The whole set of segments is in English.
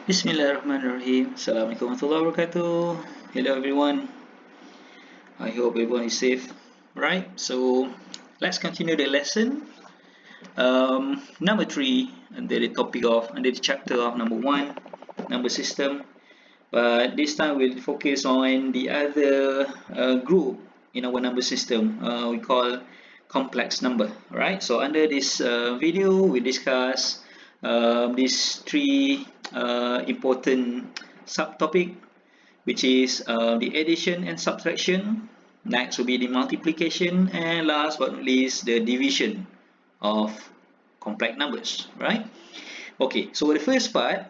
Bismillahirrahmanirrahim. Assalamualaikum warahmatullahi wabarakatuh. Hello everyone. I hope everyone is safe. Right. So let's continue the lesson. Number three under the chapter of number one, number system. But this time we'll focus on the other group in our number system. We call complex number. Right. So under this video we discuss these three important subtopic, which is the addition and subtraction. Next will be the multiplication, and last but not least the division of complex numbers. Right. Okay, so the first part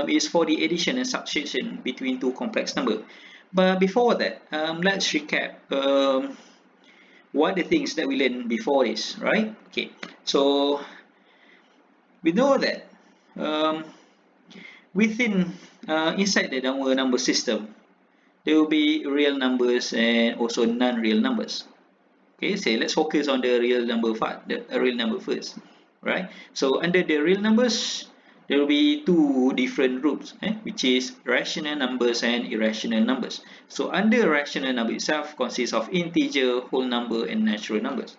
is for the addition and subtraction between two complex numbers. But before that, let's recap what the things that we learned before this. Right. Okay, so we know that um, within inside the number system, there will be real numbers and also non-real numbers. Okay, so let's focus on the real number part, the real number first, right? So under the real numbers, there will be two different groups, which is rational numbers and irrational numbers. So under rational number itself consists of integer, whole number, and natural numbers.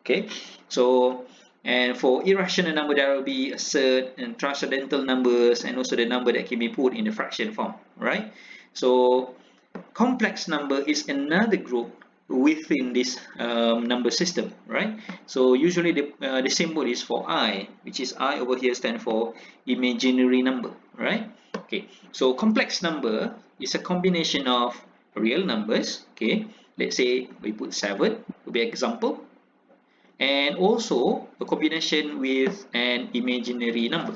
Okay, so and for irrational number, there will be assert and transcendental numbers, and also the number that can be put in the fraction form, right? So complex number is another group within this number system, right? So usually the symbol is for I, which is I over here stand for imaginary number, right? Okay, so complex number is a combination of real numbers. Okay, let's say we put 7 to be example, and also a combination with an imaginary number,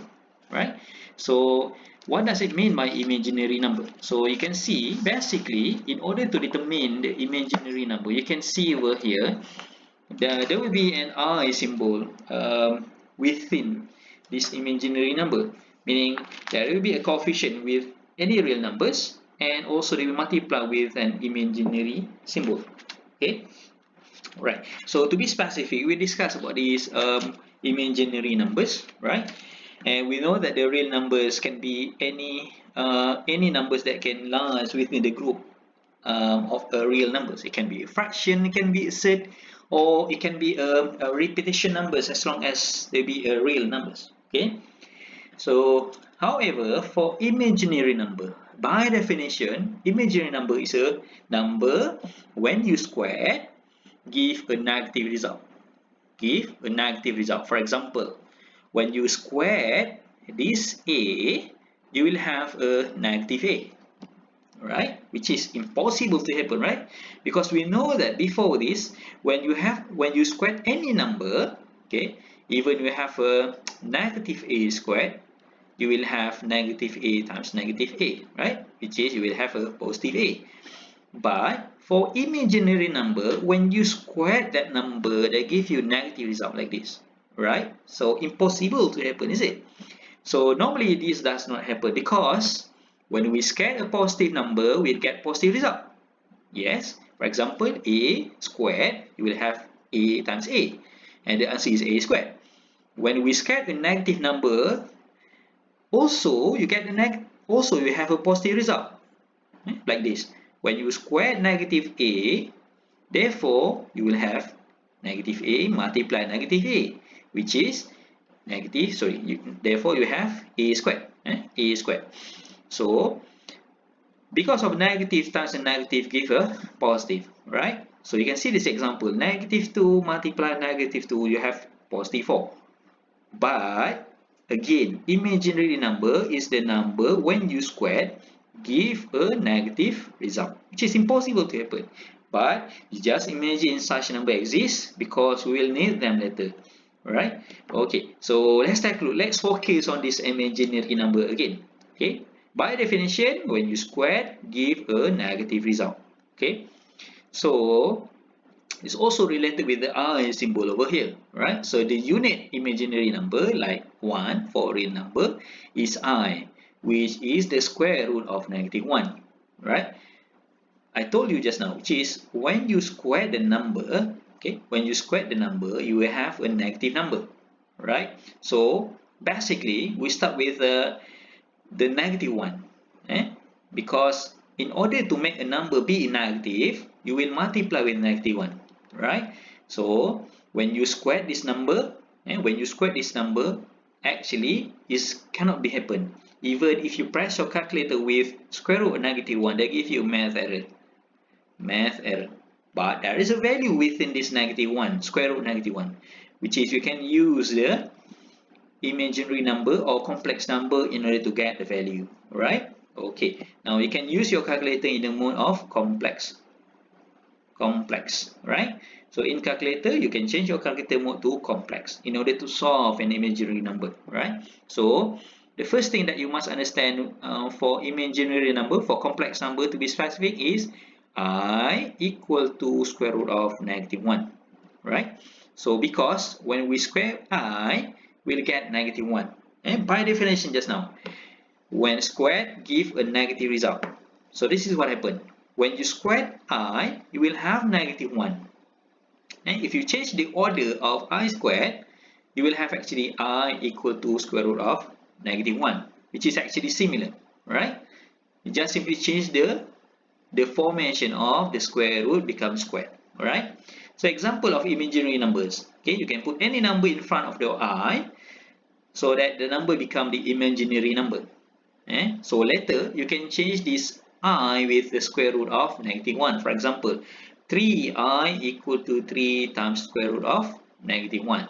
right? So what does it mean by imaginary number? So you can see basically in order to determine the imaginary number, you can see over here there will be an I symbol within this imaginary number, meaning there will be a coefficient with any real numbers, and also they will multiply with an imaginary symbol. Okay, right. So to be specific, we discussed about these imaginary numbers, right? And we know that the real numbers can be any numbers that can lies within the group of real numbers. It can be a fraction, it can be a set, or it can be a repetition numbers, as long as they be real numbers. Okay. So, however, for imaginary number, by definition, imaginary number is a number when you square give a negative result. Give a negative result. For example, when you square this a, you will have a negative a, right? Which is impossible to happen, right? Because we know that before this, when you square any number, okay, even you have a negative a squared, you will have negative a times negative a, right? Which is you will have a positive a. But for imaginary number, when you square that number, they give you negative result like this, right? So impossible to happen, is it? So normally this does not happen because when we square a positive number, we get positive result. Yes, for example, a squared, you will have a times a, and the answer is a squared. When we square a negative number, also you have a positive result, like this. When you square negative a, therefore you will have negative a multiply negative a, which is negative, therefore you have a squared, a squared. So because of negative times a negative give a positive, right? So you can see this example, negative 2 multiply negative 2, you have positive 4. But again, imaginary number is the number when you square give a negative result, which is impossible to happen. But just imagine such a number exists because we will need them later. Right? Okay, so let's take a look. Let's focus on this imaginary number again. Okay, by definition, when you square, give a negative result. Okay, so it's also related with the I symbol over here, right? So the unit imaginary number, like 1 for real number, is I, which is the square root of negative 1, right? I told you just now, which is when you square the number, okay, when you square the number, you will have a negative number, right? So basically, we start with the negative one. Because in order to make a number be negative, you will multiply with negative one, right? So when you square this number, actually it cannot be happen. Even if you press your calculator with square root of negative 1, they give you math error. But there is a value within this negative 1, square root negative 1, which is you can use the imaginary number or complex number in order to get the value, right? Okay, now you can use your calculator in the mode of complex, right? So in calculator, you can change your calculator mode to complex in order to solve an imaginary number, right? So the first thing that you must understand for imaginary number, for complex number to be specific, is I equal to square root of negative 1, right? So because when we square I, we'll get negative 1. And by definition just now, when squared give a negative result. So this is what happened. When you square I, you will have negative 1. And if you change the order of I squared, you will have actually I equal to square root of negative 1, which is actually similar, right? You just simply change the formation of the square root becomes squared, alright? So example of imaginary numbers. Okay, you can put any number in front of the I so that the number become the imaginary number. So later you can change this I with the square root of negative 1. For example, 3I equal to 3 times square root of negative 1,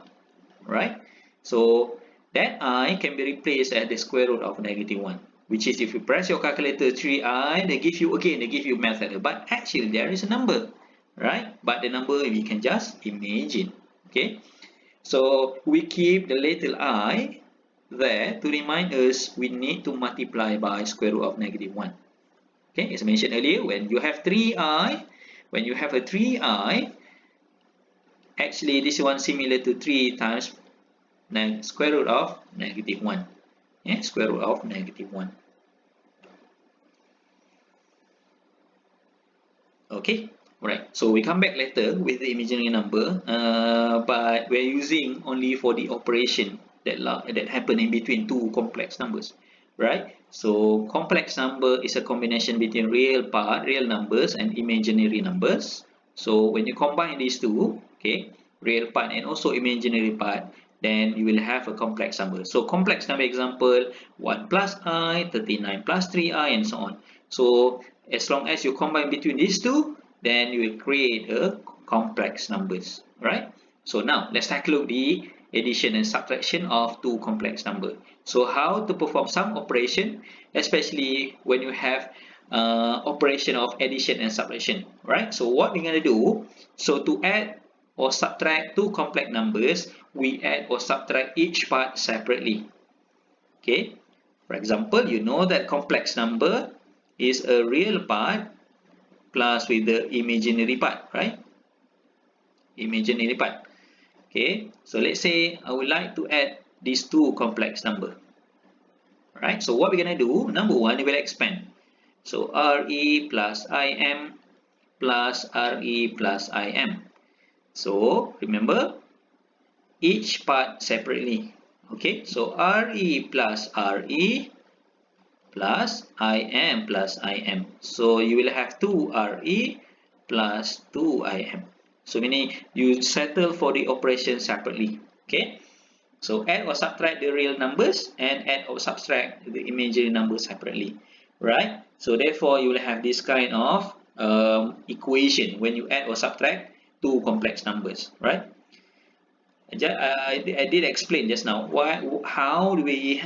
right? So that I can be replaced as the square root of negative 1, which is if you press your calculator 3I, they give you math error, but actually there is a number, right? But the number we can just imagine. Okay, so we keep the little I there to remind us we need to multiply by square root of negative 1. Okay, as mentioned earlier, when you have 3I, when you have a 3I, actually this one similar to 3 times square root of negative 1. Square root of negative 1. Okay, alright. So we come back later with the imaginary number, but we're using only for the operation that happen in between two complex numbers, right? So complex number is a combination between real numbers and imaginary numbers. So when you combine these two, okay, real part and also imaginary part, then you will have a complex number. So complex number example 1 plus I, 39 plus 3I, and so on. So as long as you combine between these two, then you will create a complex numbers, right? So now let's take a look the addition and subtraction of two complex numbers. So how to perform some operation, especially when you have operation of addition and subtraction, right? So what we're going to do, so to add or subtract two complex numbers, we add or subtract each part separately. Okay, for example, you know that complex number is a real part plus with the imaginary part, right? Imaginary part. Okay, so let's say I would like to add these two complex number. Right, so what we're gonna do, number one, we will expand. So RE plus IM plus RE plus IM. So remember, each part separately. Okay, so RE plus RE plus IM plus IM. So you will have 2RE plus 2IM. So meaning you settle for the operation separately. Okay, so add or subtract the real numbers and add or subtract the imaginary numbers separately, right? So therefore you will have this kind of equation when you add or subtract two complex numbers, right? I did explain just now how do we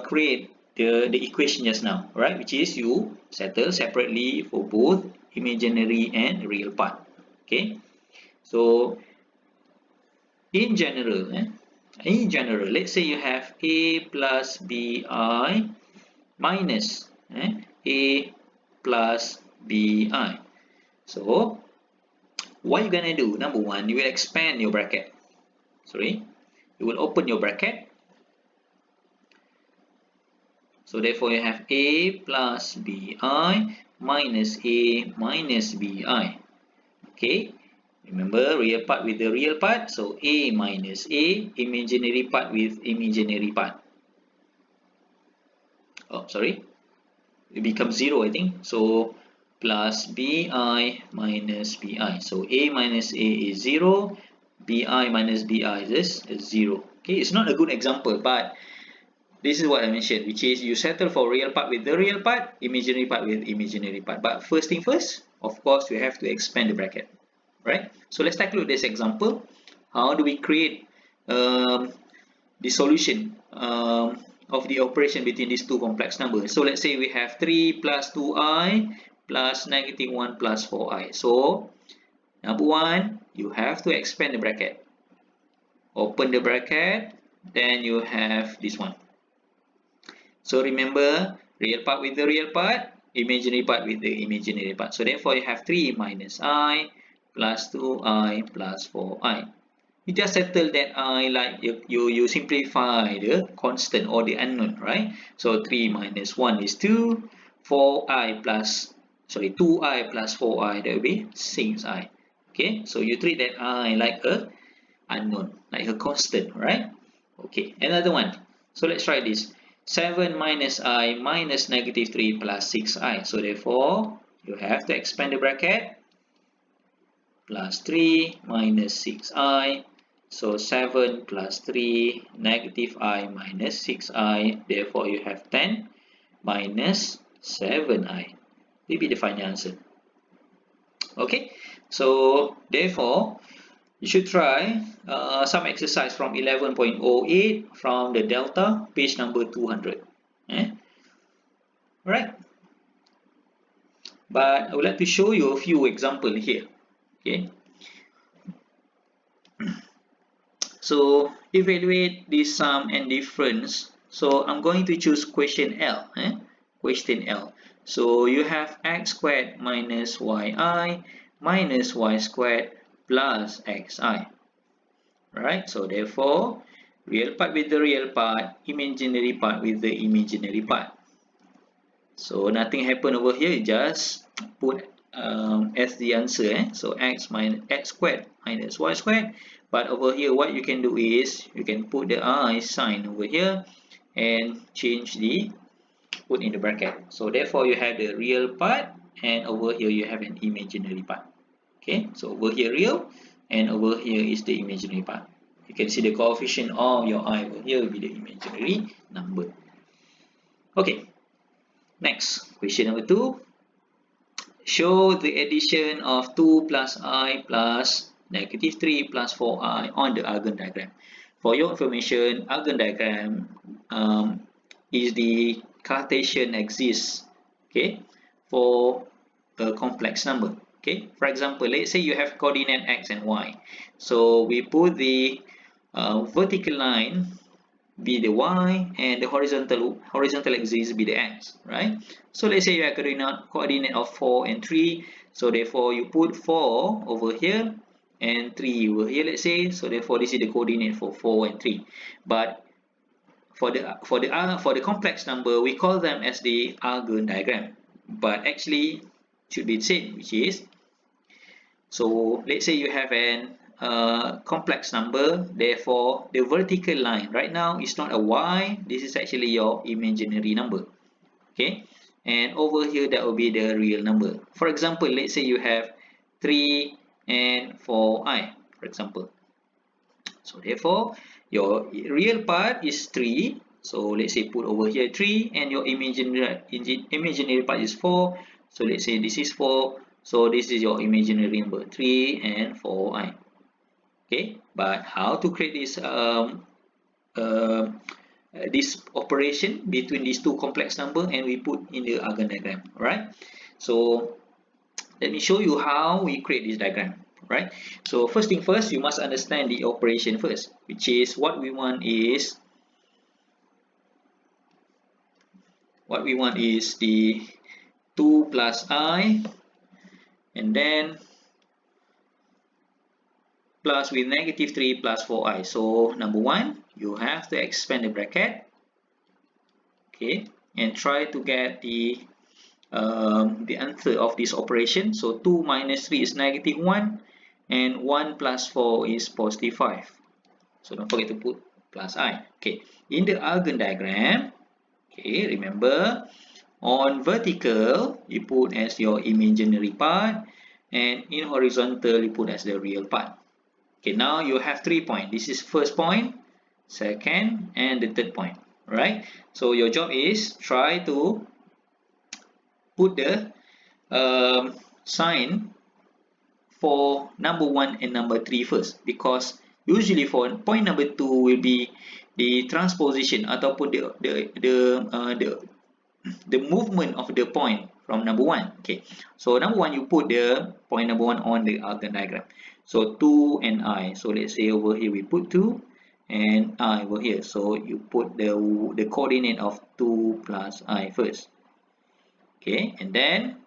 create the equation just now, right? Which is you settle separately for both imaginary and real part. Okay, so in general, let's say you have a plus bi minus a plus bi. So what you're gonna do? Number one, you will expand your bracket. You will open your bracket. So therefore you have a plus bi minus a minus bi. Okay, remember real part with the real part, so a minus a, imaginary part with imaginary part. oh sorry, it becomes 0, I think. So plus bi minus bi. So a minus a is 0, bi minus bi is 0. Okay, it's not a good example, but this is what I mentioned, which is you settle for real part with the real part, imaginary part with imaginary part. But first thing first, of course, you have to expand the bracket, right? So let's take a look at this example. How do we create the solution of the operation between these two complex numbers? So let's say we have 3 plus 2i plus negative 1 plus 4i. So number one, you have to expand the bracket. Open the bracket, then you have this one. So remember, real part with the real part, imaginary part with the imaginary part. So therefore you have 3 minus I plus 2i plus 4i. You just settle that I, like you simplify the constant or the unknown, right? So 3 minus 1 is 2, 4i plus, sorry, 2i plus 4i, that will be 6i. Okay, so you treat that I like a unknown, like a constant, right? Okay, another one. So let's try this. 7 minus I minus negative 3 plus 6i. So therefore, you have to expand the bracket. Plus 3 minus 6i. So 7 plus 3 negative I minus 6i. Therefore, you have 10 minus 7i. This will be the final answer. Okay, so therefore, you should try some exercise from 11.08 from the Delta, page number 200. Alright, but I would like to show you a few examples here. Okay, so evaluate the sum and difference. So I'm going to choose question L. Question L. So you have x squared minus yi minus y squared plus xi. Right, so therefore real part with the real part, imaginary part with the imaginary part. So nothing happened over here, you just put as the answer. So x squared minus y squared. But over here what you can do is you can put the I sign over here and change the put in the bracket. So therefore you have the real part, and over here you have an imaginary part. Okay, so over here real, and over here is the imaginary part. You can see the coefficient of your I over here will be the imaginary number. Okay, next, question number 2. Show the addition of 2 plus I plus negative 3 plus 4i on the Argand diagram. For your information, Argand diagram is the Cartesian axis, okay, for a complex number. Okay, for example, let's say you have coordinate x and y. So we put the vertical line be the y and the horizontal axis be the x, right? So let's say you have coordinate of 4 and 3. So therefore you put 4 over here and 3 over here, let's say. So therefore this is the coordinate for 4 and 3. But for the complex number, we call them as the Argand diagram. But actually should be the same, which is, so let's say you have an complex number, therefore the vertical line right now is not a y, this is actually your imaginary number. Okay, and over here that will be the real number. For example, let's say you have 3 and 4i, for example. So therefore your real part is 3. So let's say put over here 3, and your imaginary part is 4. So let's say this is 4. So this is your imaginary number 3 and 4i. Okay, but how to create this operation between these two complex number, and we put in the Argand diagram. Right, so let me show you how we create this diagram. Right, so first thing first, you must understand the operation first, which is what we want is the 2 plus I, and then plus with negative 3 plus 4i. So number one, you have to expand the bracket, okay, and try to get the answer of this operation. So 2 minus 3 is negative 1, and 1 plus 4 is positive 5. So don't forget to put plus I. Okay, in the Argand diagram, Okay, remember, on vertical you put as your imaginary part, and in horizontal you put as the real part. Okay, now you have 3 points. This is first point, second, and the third point. Right? So your job is try to put the sign for number 1 and number 3 first, because usually for point number 2 will be the transposition ataupun the movement of the point from number 1. Okay, so number 1 you put the point number 1 on the Argand diagram. So 2 and I. So let's say over here we put 2 and I over here. So you put the coordinate of 2 plus I first. Okay, and then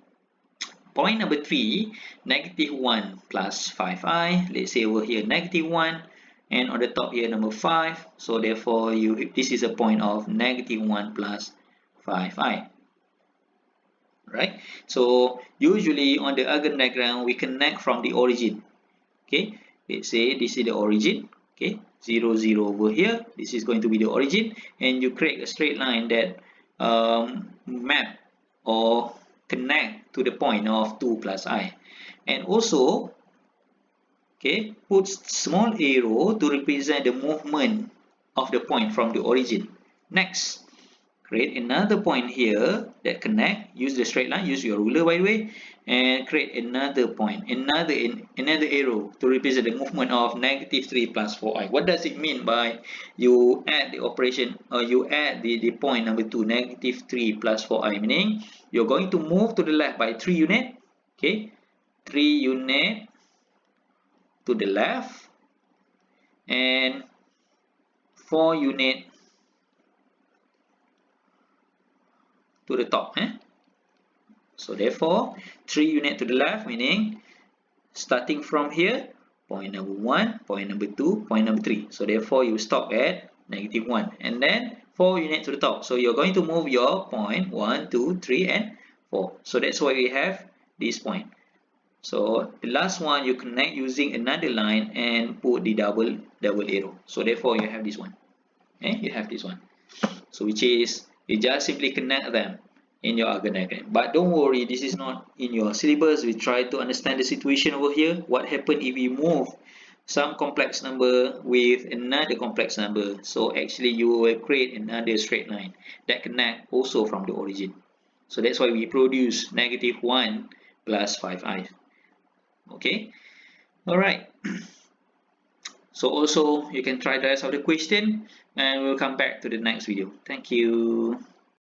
point number 3, negative 1 plus 5i. Let's say over here negative 1, and on the top here number 5. So therefore this is a point of negative 1 plus 5i. Right? So usually on the Argand diagram we connect from the origin. Okay, let's say this is the origin. Okay, 0, 0 over here. This is going to be the origin, and you create a straight line that map or connect to the point of 2 plus I. And also, okay, put small arrow to represent the movement of the point from the origin. Next, create another point here that connect. Use the straight line, use your ruler by the way, and create another point, another arrow to represent the movement of negative 3 plus 4i. What does it mean by you add the operation, or you add the point number 2, negative 3 plus 4i, meaning you're going to move to the left by 3 unit. Okay, 3 unit to the left and 4 unit to the top. So therefore 3 unit to the left, meaning starting from here, point number 1, point number 2, point number 3. So therefore you stop at negative 1, and then 4 unit to the top. So you're going to move your point 1, 2, 3 and 4. So that's why we have this point. So the last one you connect using another line and put the double arrow. So therefore you have this one. You have this one. So which is you just simply connect them in your Argand diagram. But don't worry, this is not in your syllabus. We try to understand the situation over here. What happens if we move some complex number with another complex number? So actually you will create another straight line that connect also from the origin. So that's why we produce negative 1 plus 5i. Okay, all right. So also you can try the rest of the question, and we'll come back to the next video. Thank you.